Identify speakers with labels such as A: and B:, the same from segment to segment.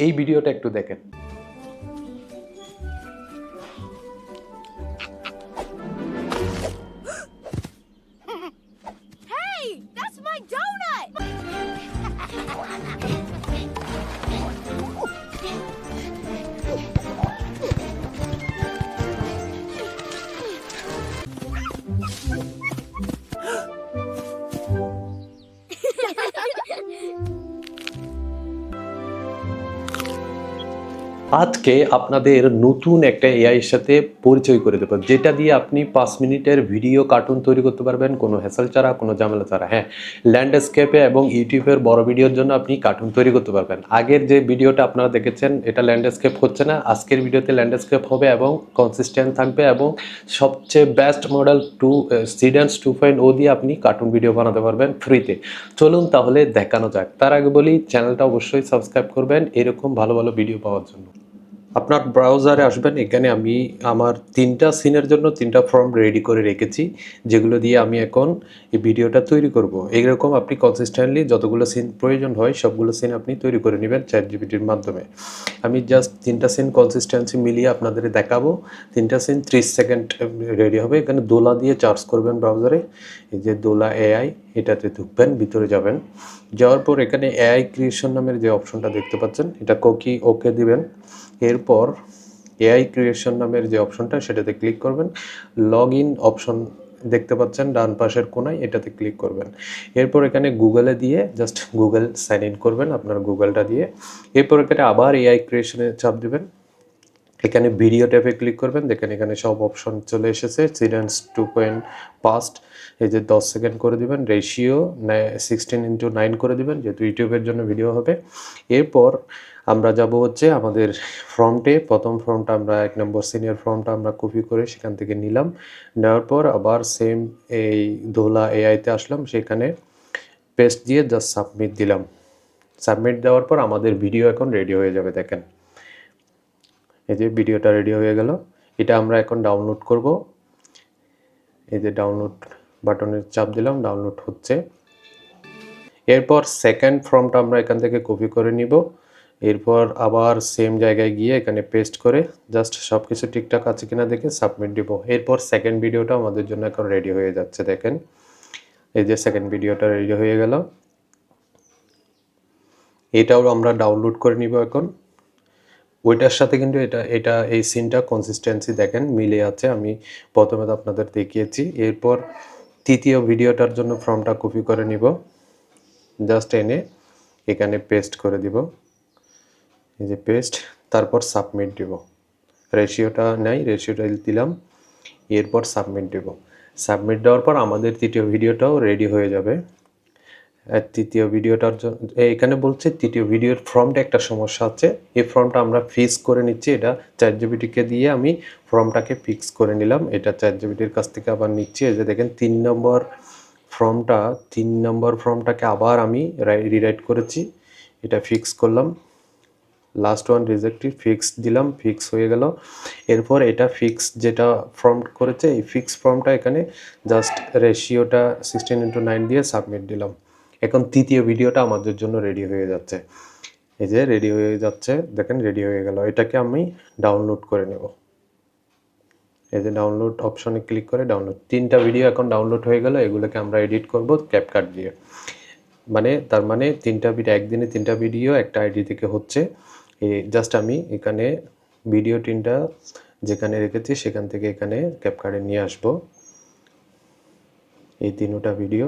A: এই ভিডিওটা একটু দেখেন।
B: Hey, that's my donut!
A: আজকে আপনাদের নতুন একটা এআই এর সাথে পরিচয় করে দেবো, যেটা দিয়ে আপনি 5 মিনিটের ভিডিও কার্টুন তৈরি করতে পারবেন কোনো হ্যাসেল ছাড়া, কোনো ঝামেলা ছাড়া। হ্যাঁ, ল্যান্ডস্কেপে এবং ইউটিউবের বড় ভিডিওর জন্য আপনি কার্টুন তৈরি করতে পারবেন। আগের যে ভিডিওটা আপনারা দেখেছেন এটা ল্যান্ডস্কেপ হচ্ছে না, আজকের ভিডিওতে ল্যান্ডস্কেপ হবে এবং কনসিস্টেন্ট থাকবে এবং সবচেয়ে বেস্ট মডেল সিডেন্স 2.0 দিয়ে আপনি কার্টুন ভিডিও বানাতে পারবেন ফ্রিতে। চলুন তাহলে দেখানো যাক। তার আগে বলি, চ্যানেলটা অবশ্যই সাবস্ক্রাইব করবেন এরকম ভালো ভালো ভিডিও পাওয়ার জন্য। আপনার ব্রাউজারে আসবেন, এখানে আমি আমার 3টা সিনের জন্য 3টা ফর্ম রেডি করে রেখেছি, যেগুলো দিয়ে আমি এখন এই ভিডিওটা তৈরি করব। এইরকম আপনি কনসিস্টেন্টলি যতগুলো সিন প্রয়োজন হয় সবগুলো সিন আপনি তৈরি করে নেবেন চ্যাটজিপিটির মাধ্যমে। আমি জাস্ট 3টা সিন কনসিস্টেন্সি মিলিয়ে আপনাদের দেখাবো। 3টা সিন 30 সেকেন্ড রেডি হবে। এখানে দোলা দিয়ে চার্জ করবেন ব্রাউজারে, এই যে দোলা এআই, এটাতে ঢুকবেন, ভিতরে যাবেন। যাওয়ার পর এখানে এআই ক্রিয়েশন নামের যে অপশনটা দেখতে পাচ্ছেন, এটা ওকে দিবেন। এরপর এআই ক্রিয়েশন নামের যে অপশনটা সেটাতে ক্লিক করবেন। লগ ইন অপশন দেখতে পাচ্ছেন ডান পাশের কোনায়, এটাতে ক্লিক করবেন। এরপর এখানে গুগলে দিয়ে জাস্ট গুগল সাইন ইন করবেন আপনার গুগলটা দিয়ে। এরপর এখানে আবার এআই ক্রিয়েশনে চাপ দিবেন। এখানে ভিডিও ট্যাবে ক্লিক করবেন, দেখেন এখানে সব অপশন চলে এসেছে। সিডেন্স 2.5 এই যে 10 সেকেন্ড করে দিবেন। রেশিও 16:9 করে দিবেন, যেহেতু ইউটিউবের জন্য ভিডিও হবে। এরপর আমরা যাব হচ্ছে আমাদের ফর্মটে। প্রথম ফর্মটা আমরা 1 নম্বর সিনিয়র ফর্মটা আমরা কপি করে সেখান থেকে নিলাম। নেওয়ার পর আবার সেম এই দোলা এআইতে আসলাম, সেখানে পেস্ট দিয়ে জাস্ট সাবমিট দিলাম। সাবমিট দেওয়ার পর আমাদের ভিডিও এখন রেডি হয়ে যাবে। দেখেন এই যে ভিডিওটা রেডি হয়ে গেল। এটা আমরা এখন ডাউনলোড করব। এই যে ডাউনলোড বাটনের চাপ দিলাম, ডাউনলোড হচ্ছে। এরপর সেকেন্ড ফর্মটা আমরা এখান থেকে কপি করে নিব। এরপর আবার সেম জায়গায় গিয়ে এখানে পেস্ট করে জাস্ট সব কিছু ঠিকঠাক আছে কিনা দেখে সাবমিট দিব। এরপর সেকেন্ড ভিডিওটা আমাদের জন্য এখন রেডি হয়ে যাচ্ছে। দেখেন এই যে সেকেন্ড ভিডিওটা রেডি হয়ে গেল। এটাও আমরা ডাউনলোড করে নিব এখন। ওইটার সাথে কিন্তু এটা এই সিনটা কনসিস্টেন্সি দেখেন মিলে আছে, আমি প্রথমে তো আপনাদের দেখিয়েছি। এরপর তৃতীয় ভিডিওটার জন্য ফর্মটা কপি করে নিব, জাস্ট এনে এখানে পেস্ট করে দিব। এই যে পেস্ট, তারপর সাবমিট দিব। রেশিওটা নাই, রেশিওটা দিলাম। এরপর সাবমিট দিব। সাবমিট দেওয়ার পর আমাদের তৃতীয় ভিডিওটাও রেডি হয়ে যাবে। তৃতীয় ভিডিওটার জন্য এখানে বলছে তৃতীয় ভিডিওর ফর্মটা একটা সমস্যা আছে, এই ফর্মটা আমরা ফিক্স করে নিচ্ছি। এটা চ্যাটজিপিটিকে দিয়ে আমি ফর্মটাকে ফিক্স করে নিলাম। এটা চ্যাটজিপিটির কাছ থেকে আবার নিচ্ছি। এই যে দেখেন 3 নম্বর ফর্মটাকে আবার আমি রিরাইট করেছি, এটা ফিক্স করলাম। লাস্ট ওয়ান রিজেক্টেড, ফিক্স দিলাম, ফিক্স হয়ে গেল। এরপর এটা ফিক্স যেটা ফর্ম করেছে, এই ফিক্স ফর্মটা এখানে জাস্ট রেশিওটা 16:9 দিয়ে সাবমিট দিলাম। এখন তৃতীয় ভিডিওটা আমাদের জন্য রেডি হয়ে যাচ্ছে। এই যে রেডি হয়ে যাচ্ছে, দেখেন রেডি হয়ে গেল। এটাকে আমি ডাউনলোড করে নেব। এই যে ডাউনলোড অপশনে ক্লিক করে ডাউনলোড, 3টা ভিডিও এখন ডাউনলোড হয়ে গেল। এগুলোকে আমরা এডিট করব ক্যাপকাট দিয়ে। তার মানে 3টা ভিডিও, একদিনে 3টা ভিডিও একটা আইডি থেকে হচ্ছে। জাস্ট আমি এখানে ভিডিও 3টা যেখানে রেখেছি সেখান থেকে এখানে ক্যাপকাটে নিয়ে আসব। এই 3টা ভিডিও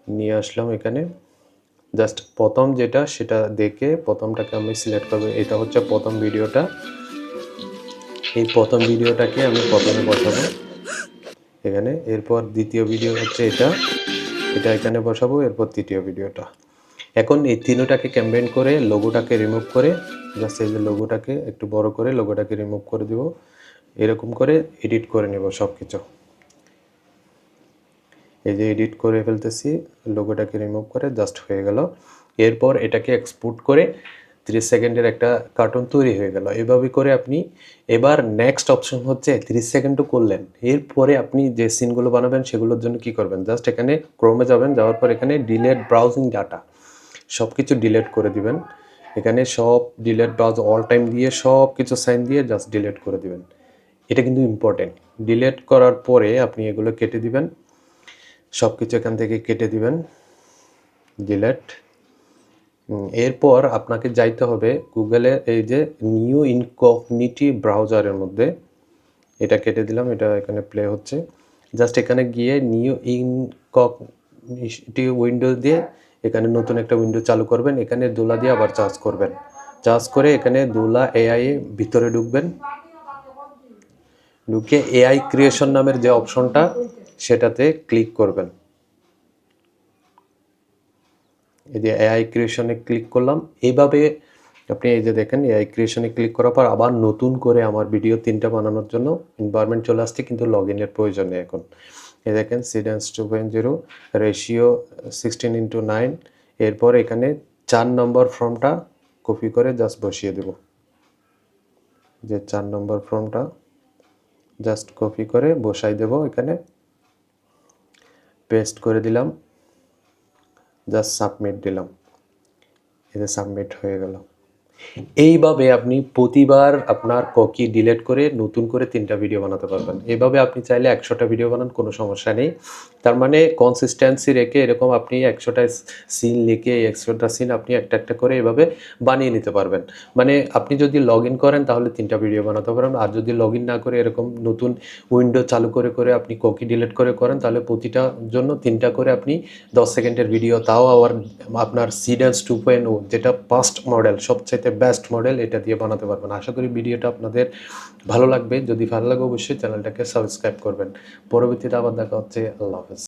A: নিয়ে আসলাম এখানে। জাস্ট প্রথম যেটা সেটা দেখে প্রথমটাকে আমি সিলেক্ট করব। এটা হচ্ছে প্রথম ভিডিওটা। এই প্রথম ভিডিওটাকে আমি প্রথমে বসাবো এখানে। এরপর দ্বিতীয় ভিডিও হচ্ছে এটা এখানে বসাবো। এরপর তৃতীয় ভিডিওটা। এখন এই তিনটাকে কম্বাইন করে লোগোটাকে রিমুভ করে জাস্ট এই যে লোগোটাকে একটু বড় করে লোগোটাকে রিমুভ করে দিব। এরকম করে এডিট করে নেব সব কিছু। এই যে এডিট করে ফেলতেছি, লোগোটাকে রিমুভ করে জাস্ট হয়ে গেল। এরপর এটাকে এক্সপোর্ট করে 30 সেকেন্ডের একটা কার্টুন তৈরি হয়ে গেল। এভাবে করে আপনি এবার নেক্সট অপশন হচ্ছে 30 সেকেন্ডও করলেন। এরপরে আপনি যে সিনগুলো বানাবেন সেগুলোর জন্য কি করবেন, জাস্ট এখানে ক্রোমে যাবেন, যাওয়ার পর এখানে ডিলেট ব্রাউজিং ডাটা সব কিছু ডিলিট করে দিবেন। এখানে সব ডিলেট ব্রাউজ অল টাইম দিয়ে সব কিছু সাইন দিয়ে জাস্ট ডিলেট করে দিবেন। এটা কিন্তু ইম্পর্টেন্ট। ডিলেট করার পরে আপনি এগুলো কেটে দিবেন, সব কিছু এখান থেকে কেটে দিবেন, ডিলেট। এরপর আপনাকে যাইতে হবে গুগলে এই যে নিউ ইনকগনিটি ব্রাউজারের মধ্যে, এটা কেটে দিলাম, এটা এখানে প্লে হচ্ছে। জাস্ট এখানে গিয়ে নিউ ইনকগনিটি উইন্ডো দিয়ে এখানে নতুন একটা উইন্ডো চালু করবেন। এখানে দোলা দিয়ে আবার চার্জ করবেন, চার্জ করে এখানে দোলা এআই ভিতরে ঢুকবেন, ঢুকে এআই ক্রিয়েশন নামের যে অপশনটা সেটাতে ক্লিক করবেন। এই যে এআই ক্রিয়েশনে ক্লিক করলাম। এইভাবে আপনি এই যে দেখেন এআই ক্রিয়েশনে ক্লিক করার পর আবার নতুন করে আমার ভিডিও 3টা বানানোর জন্য এনভায়রনমেন্ট চলে আসছে, কিন্তু লগ ইনের প্রয়োজন নেই এখন। এই দেখেন সিডেন্স 2.0, রেশিও 16:9। এরপর এখানে 4 নম্বর ফর্মটা কপি করে জাস্ট বসিয়ে দেব। যে 4 নম্বর ফর্মটা জাস্ট কপি করে বসাই দেব, এখানে পেস্ট করে দিলাম, জাস্ট সাবমিট দিলাম। এই যে সাবমিট হয়ে গেল। এইভাবে আপনি প্রতিবার আপনার ককি ডিলিট করে নতুন করে 3টা ভিডিও বানাতে পারবেন। এভাবে আপনি চাইলে 100টা ভিডিও বানান, কোনো সমস্যা নেই। তার মানে কনসিস্টেন্সি রেখে এরকম আপনি 100টা সিন লিখে 100টা সিন আপনি একটা একটা করে এভাবে বানিয়ে নিতে পারবেন। মানে আপনি যদি লগ ইন করেন তাহলে 3টা ভিডিও বানাতে পারবেন, আর যদি লগ ইন না করে এরকম নতুন উইন্ডো চালু করে করে আপনি ককি ডিলিট করে করেন তাহলে প্রতিটার জন্য 3টা করে আপনি 10 সেকেন্ডের ভিডিও, তাও আবার আপনার সিডেন্স 2.0 যেটা ফার্স্ট মডেল, সবচাইতে বেস্ট মডেল, এটা দিয়ে বানাতে পারবেন। আশা করি ভিডিওটা আপনাদের ভালো লাগবে। যদি ভালো লাগে অবশ্যই চ্যানেলটাকে সাবস্ক্রাইব করবেন। পরবর্তীতে আবার দেখা হচ্ছে। আল্লাহ হাফেজ।